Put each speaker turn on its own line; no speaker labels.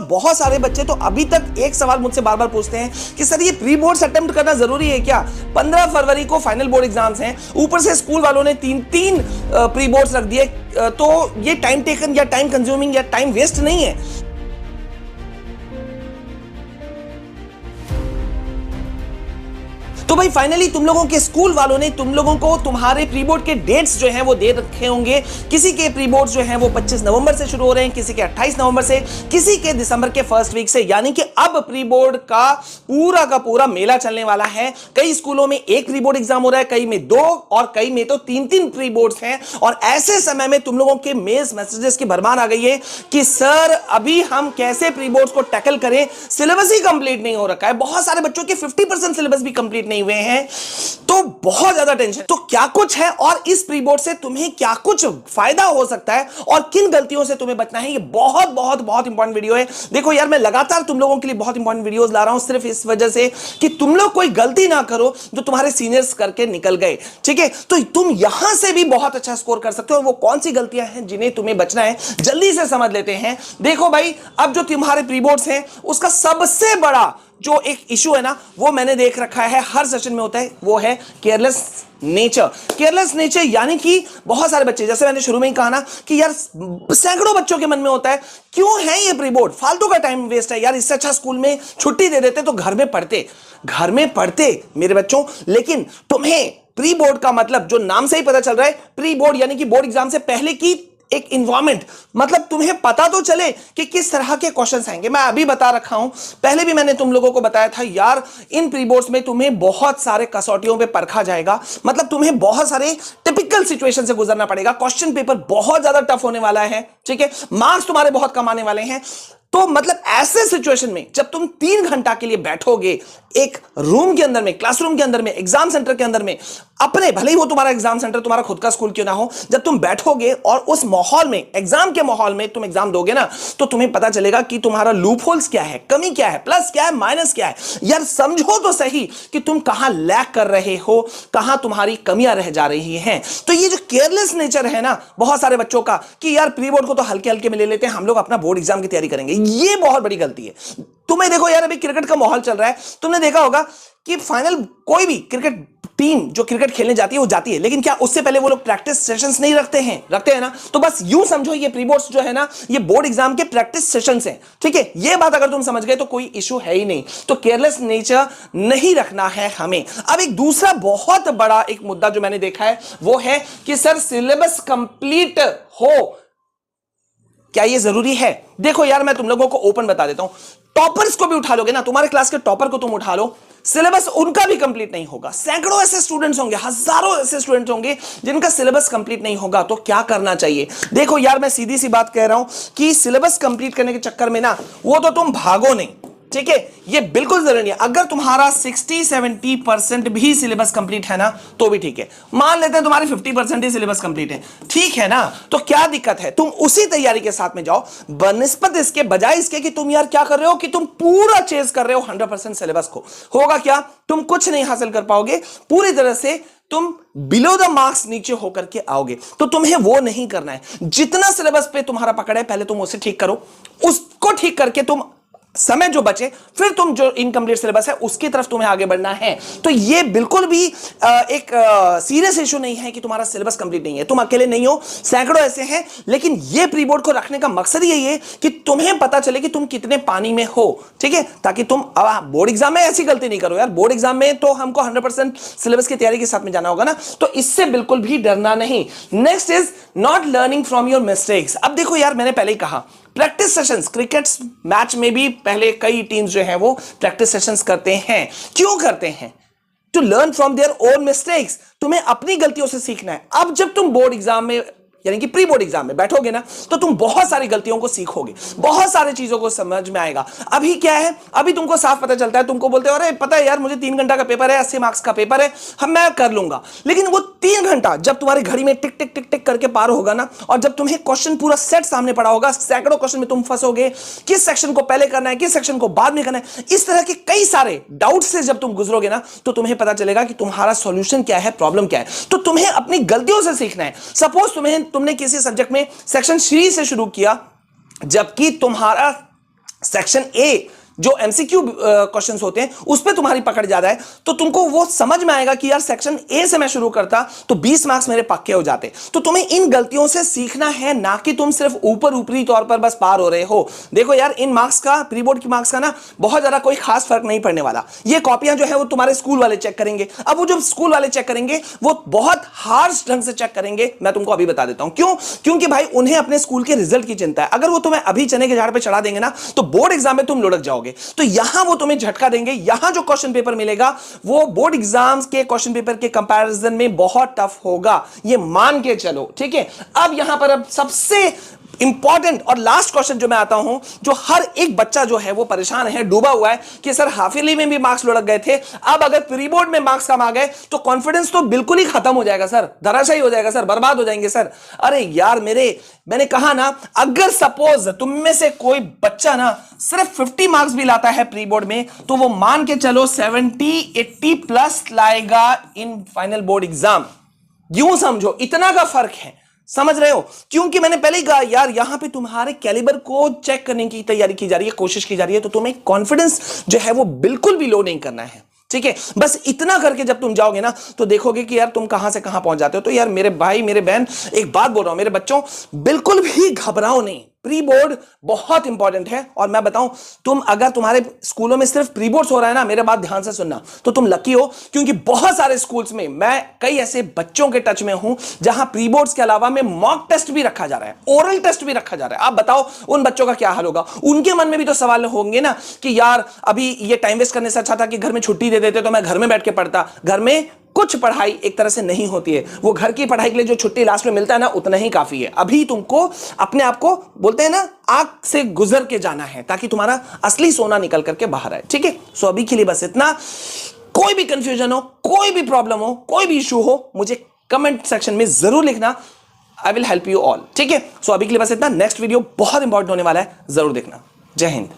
बहुत सारे बच्चे तो अभी तक एक सवाल मुझसे बार बार पूछते हैं कि सर ये प्री बोर्ड्स अटेम्प्ट करना जरूरी है क्या? 15 फरवरी को फाइनल बोर्ड एग्जाम्स हैं, ऊपर से स्कूल वालों ने तीन प्री बोर्ड्स रख दिए, तो ये टाइम टेकन या टाइम कंज्यूमिंग या टाइम वेस्ट नहीं है? तो भाई फाइनली तुम लोगों के स्कूल वालों ने तुम लोगों को तुम्हारे प्री बोर्ड के डेट्स जो हैं वो दे रखे होंगे। किसी के प्री बोर्ड जो हैं वो 25 नवंबर से शुरू हो रहे हैं, किसी के 28 नवंबर से, किसी के दिसंबर के फर्स्ट वीक से। यानी कि अब प्री बोर्ड का पूरा मेला चलने वाला है। कई स्कूलों में एक प्री बोर्ड एग्जाम हो रहा है, कई में 2 और कई में तो 3 प्री बोर्ड्स हैं। और ऐसे समय में तुम लोगों के मेल्स मैसेजेस की भरमार आ गई है कि सर अभी हम कैसे प्री बोर्ड्स को टैकल करें, सिलेबस ही कंप्लीट नहीं हो रखा है। बहुत सारे बच्चों के 50% सिलेबस भी कंप्लीट नहीं हुए हैं, तो बहुत ज्यादा टेंशन। तो क्या कुछ है और इस प्री बोर्ड से तुम्हें क्या कुछ फायदा हो सकता है और किन गलतियों से तुम्हें बचना है, ये बहुत इंपॉर्टेंट वीडियो है। देखो यार, मैं लगातार तुम लोगों के लिए बहुत इंपॉर्टेंट वीडियोस ला रहा हूं सिर्फ इस वजह से कि तुम लोग कोई गलती ना करो जो तुम्हारे सीनियर्स करके निकल गए। ठीक है, तो तुम यहां से भी बहुत अच्छा स्कोर कर सकते हो। वो कौन सी गलतियां हैं जिन्हें तुम्हें बचना है, जल्दी से समझ लेते हैं। देखो भाई, अब जो तुम्हारे प्री बोर्ड्स हैं उसका सबसे बड़ा जो एक इशू है ना, वो मैंने देख रखा है, हर सेशन में होता है, वो है केयरलेस नेचर। केयरलेस नेचर यानी कि बहुत सारे बच्चे, जैसे मैंने शुरू में ही कहा ना कि यार सैकड़ों बच्चों के मन में होता है क्यों है ये प्री बोर्ड, फालतू का टाइम वेस्ट है यार, इससे अच्छा स्कूल में छुट्टी दे देते तो घर में पढ़ते मेरे बच्चों। लेकिन तुम्हें प्री बोर्ड का मतलब जो नाम से ही पता चल रहा है, प्री बोर्ड यानी कि बोर्ड एग्जाम से पहले की एक इन्वायरमेंट, मतलब तुम्हें पता तो चले कि किस तरह के क्वेश्चंस आएंगे। मैं अभी बता रखा हूं, पहले भी मैंने तुम लोगों को बताया था यार, इन प्री बोर्ड्स में तुम्हें बहुत सारे कसौटियों पे परखा जाएगा। मतलब तुम्हें बहुत सारे टिपिकल सिचुएशन से गुजरना पड़ेगा। क्वेश्चन पेपर बहुत ज्यादा टफ होने वाला है, ठीक है, मार्क्स तुम्हारे बहुत कम आने वाले हैं। तो मतलब ऐसे सिचुएशन में जब तुम 3 घंटा के लिए बैठोगे एक रूम के अंदर में, क्लासरूम के अंदर में, एग्जाम सेंटर के अंदर में, अपने, भले ही वो तुम्हारा एग्जाम सेंटर तुम्हारा खुद का स्कूल क्यों ना हो, जब तुम बैठोगे और उस माहौल में, एग्जाम के माहौल में तुम एग्जाम दोगे ना, तो तुम्हें पता चलेगा कि तुम्हारा लूप होल्स क्या है, कमी क्या है, प्लस क्या है, माइनस क्या है। यार समझो तो सही कि तुम कहां लैग कर रहे हो, कहां तुम्हारी कमियां रह जा रही हैं। तो ये जो केयरलेस नेचर है ना बहुत सारे बच्चों का कि यार प्री बोर्ड को तो हल्के हल्के में ले लेते हैं, हम लोग अपना बोर्ड एग्जाम की तैयारी करेंगे, ये बहुत बड़ी गलती है। तुम्हें देखो यार, अभी क्रिकेट का माहौल चल रहा है, तुमने देखा होगा कि फाइनल कोई भी क्रिकेट टीम जो क्रिकेट खेलने जाती है वो जाती है, लेकिन क्या उससे पहले वो लोग प्रैक्टिस सेशंस नहीं रखते हैं ना? तो बस यूं समझो ये प्री बोर्ड्स जो है ना, ये बोर्ड एग्जाम के प्रैक्टिस सेशंस हैं। ठीक है, ये बात अगर तुम समझ गए तो कोई इशू है ही नहीं। तो केयरलेस नेचर नहीं रखना है हमें। अब एक दूसरा बहुत बड़ा एक मुद्दा जो मैंने देखा है वो है कि सर सिलेबस कंप्लीट हो, क्या ये जरूरी है? देखो यार, मैं तुम लोगों को ओपन बता देता हूं, टॉपर्स को भी उठा लोगे ना, तुम्हारे क्लास के टॉपर को तुम उठा लो, सिलेबस उनका भी कंप्लीट नहीं होगा। सैकड़ों ऐसे स्टूडेंट्स होंगे, हजारों ऐसे स्टूडेंट्स होंगे जिनका सिलेबस कंप्लीट नहीं होगा। तो क्या करना चाहिए? देखो यार, मैं सीधी सी बात कह रहा हूं कि सिलेबस कंप्लीट करने के चक्कर में ना, वो तो तुम भागो नहीं, ठीक है, ये बिल्कुल जरूरी है। अगर तुम्हारा 60-70% भी सिलेबस कंप्लीट है ना तो भी ठीक है। मान लेते हैं तुम्हारी 50% ही सिलेबस कंप्लीट है, ठीक है ना, तो क्या दिक्कत है? तुम उसी तैयारी के साथ में जाओ, बनिस्बत इसके, बजाय इसके कि तुम यार क्या कर रहे हो कि तुम पूरा चेज कर रहे हो 100% सिलेबस को। होगा क्या? तुम कुछ नहीं हासिल कर पाओगे, पूरी तरह से तुम बिलो द मार्क्स नीचे होकर के आओगे। तो तुम्हें वो नहीं करना है। जितना सिलेबस पे तुम्हारा पकड़ है पहले तुम उसे ठीक करो, उसको ठीक करके तुम समय जो बचे फिर तुम जो इनकम्प्लीट सिलेबस है उसकी तरफ तुम्हें आगे बढ़ना है। तो ये बिल्कुल भी एक सीरियस इशू नहीं है कि तुम्हारा सिलेबस कंप्लीट नहीं है। तुम अकेले नहीं हो, सैकड़ों ऐसे हैं। लेकिन ये प्री बोर्ड को रखने का मकसद यही है कि तुम्हें पता चले कि तुम कितने पानी में हो, ठीक है, ताकि तुम बोर्ड एग्जाम में ऐसी गलती नहीं करो। यार बोर्ड एग्जाम में तो हमको 100% सिलेबस की तैयारी के साथ में जाना होगा ना, तो इससे बिल्कुल भी डरना नहीं। Next is not learning from your mistakes. अब देखो यार, मैंने पहले ही कहा प्रैक्टिस सेशंस, क्रिकेट मैच में भी पहले कई टीम्स जो है वो प्रैक्टिस सेशंस करते हैं। क्यों करते हैं? To learn from their own mistakes. तुम्हें अपनी गलतियों से सीखना है। अब जब तुम बोर्ड एग्जाम में यानी कि प्री बोर्ड एग्जाम में बैठोगे ना, तो तुम बहुत सारी गलतियों को सीखोगे, बहुत सारी चीजों को समझ में आएगा। अभी क्या है, अभी तुमको साफ पता चलता है, तुमको बोलते हो अरे पता है यार मुझे 3 घंटा का पेपर है, 80 मार्क्स का पेपर है, हम मैं कर लूंगा। लेकिन वो 3 घंटा जब तुम्हारी घड़ी में टिक टिक टिक टिक करके पार होगा ना, और जब तुम्हें क्वेश्चन पूरा सेट सामने पड़ा होगा, सैकड़ों क्वेश्चन में तुम फंसोगे, किस सेक्शन को पहले करना है, किस सेक्शन को बाद में करना है, इस तरह के कई सारे डाउट से जब तुम गुजरोगे ना, तो तुम्हें पता चलेगा कि तुम्हारा सॉल्यूशन क्या है, प्रॉब्लम क्या है। तो तुम्हें अपनी गलतियों से सीखना है। सपोज तुमने किसी सब्जेक्ट में सेक्शन 3 से शुरू किया, जबकि तुम्हारा सेक्शन ए जो एमसीक्यू क्वेश्चंस होते हैं उस पे तुम्हारी पकड़ ज्यादा है, तो तुमको वो समझ में आएगा कि यार सेक्शन ए से मैं शुरू करता तो 20 मार्क्स मेरे पक्के हो जाते। तो तुम्हें इन गलतियों से सीखना है, ना कि तुम सिर्फ ऊपरी तौर पर बस पार हो रहे हो। देखो यार, इन मार्क्स का, प्री बोर्ड की मार्क्स का ना बहुत ज्यादा कोई खास फर्क नहीं पड़ने वाला। ये कॉपियां जो है वो तुम्हारे स्कूल वाले चेक करेंगे। अब वो जो स्कूल वाले चेक करेंगे वो बहुत हार्श ढंग से चेक करेंगे, मैं तुमको अभी बता देता हूं क्यों। क्योंकि भाई उन्हें अपने स्कूल के रिजल्ट की चिंता है। अगर वो तुम्हें अभी चने के झाड़ पे चढ़ा देंगे ना तो बोर्ड एग्जाम में तुम लुढ़क जाओगे। तो यहां वो तुम्हें झटका देंगे। यहां जो क्वेश्चन पेपर मिलेगा वो बोर्ड एग्जाम्स के क्वेश्चन पेपर के कंपैरिजन में बहुत टफ होगा, ये मान के चलो, ठीक है। अब यहां पर अब सबसे इंपॉर्टेंट और लास्ट क्वेश्चन जो मैं आता हूं, जो हर एक बच्चा जो है वो परेशान है, डूबा हुआ है कि सर हाफ ईयरली में भी मार्क्स लुढ़क गए थे, अब अगर प्री बोर्ड में मार्क्स कम आ गए तो कॉन्फिडेंस तो बिल्कुल ही खत्म हो जाएगा सर, धराशायी हो जाएगा सर, बर्बाद हो जाएंगे सर। अरे यार, मैंने कहा ना, अगर सपोज तुम में से कोई बच्चा ना सिर्फ 50 मार्क्स भी लाता है प्री बोर्ड में, तो वो मान के चलो 70-80 प्लस लाएगा इन फाइनल बोर्ड एग्जाम। यूं समझो, इतना का फर्क है, समझ रहे हो। क्योंकि मैंने पहले ही कहा यार, यहां पे तुम्हारे कैलिबर को चेक करने की तैयारी की जा रही है, कोशिश की जा रही है, तो तुम्हें कॉन्फिडेंस जो है वो बिल्कुल भी लो नहीं करना है, ठीक है। बस इतना करके जब तुम जाओगे ना तो देखोगे कि यार तुम कहां से कहां पहुंच जाते हो। तो यार मेरे भाई, मेरे बहन, एक बात बोल रहा हूं, मेरे बच्चों, बिल्कुल भी घबराओ नहीं। प्री बोर्ड बहुत इंपॉर्टेंट है। और मैं बताऊं, तुम अगर तुम्हारे स्कूलों में सिर्फ प्री बोर्ड्स हो रहा है ना, मेरे बात ध्यान से सुनना, तो तुम लकी हो, क्योंकि बहुत सारे स्कूल्स में मैं कई ऐसे बच्चों के टच में हूं जहां प्री बोर्ड्स के अलावा में मॉक टेस्ट भी रखा जा रहा है, ओरल टेस्ट भी रखा जा रहा है। आप बताओ उन बच्चों का क्या हाल होगा। उनके मन में भी तो सवाल होंगे ना कि यार अभी ये टाइम वेस्ट करने से अच्छा था कि घर में छुट्टी दे देते तो मैं घर में बैठ के पढ़ता। घर में कुछ पढ़ाई एक तरह से नहीं होती है, वो घर की पढ़ाई के लिए जो छुट्टी लास्ट में मिलता है ना, उतना ही काफी है। अभी तुमको अपने आप को, बोलते हैं ना, आग से गुजर के जाना है ताकि तुम्हारा असली सोना निकल करके बाहर आए, ठीक है। सो अभी के लिए बस इतना। कोई भी कंफ्यूजन हो, कोई भी प्रॉब्लम हो, कोई भी इशू हो, मुझे कमेंट सेक्शन में जरूर लिखना। I will help you all, ठीक है। सो अभी के लिए बस इतना। नेक्स्ट वीडियो बहुत इंपॉर्टेंट होने वाला है, जरूर देखना। जय हिंद।